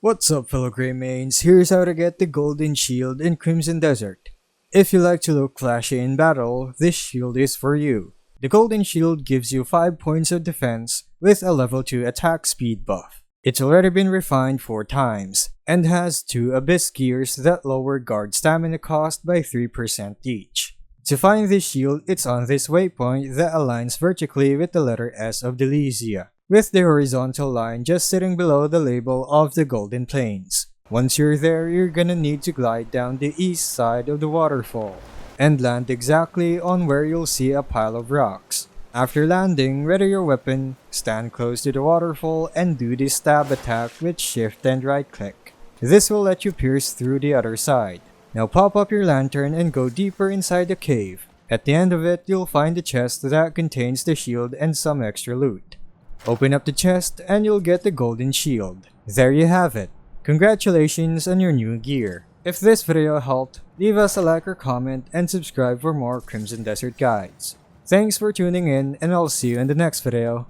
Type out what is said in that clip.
What's up, fellow Grey Mains? Here's how to get the Golden Shield in Crimson Desert. If you like to look flashy in battle, this shield is for you. The Golden Shield gives you 5 points of defense with a level 2 attack speed buff. It's already been refined 4 times, and has 2 Abyss gears that lower guard stamina cost by 3% each. To find this shield, it's on this waypoint that aligns vertically with the letter S of Delesia, with the horizontal line just sitting below the label of the Golden Plains. Once you're there, you're gonna need to glide down the east side of the waterfall, and land exactly on where you'll see a pile of rocks. After landing, ready your weapon, stand close to the waterfall, and do the stab attack with shift and right click. This will let you pierce through the other side. Now pop up your lantern and go deeper inside the cave. At the end of it, you'll find a chest that contains the shield and some extra loot. Open up the chest and you'll get the Golden Shield. There you have it. Congratulations on your new gear. If this video helped, leave us a like or comment and subscribe for more Crimson Desert guides. Thanks for tuning in, and I'll see you in the next video.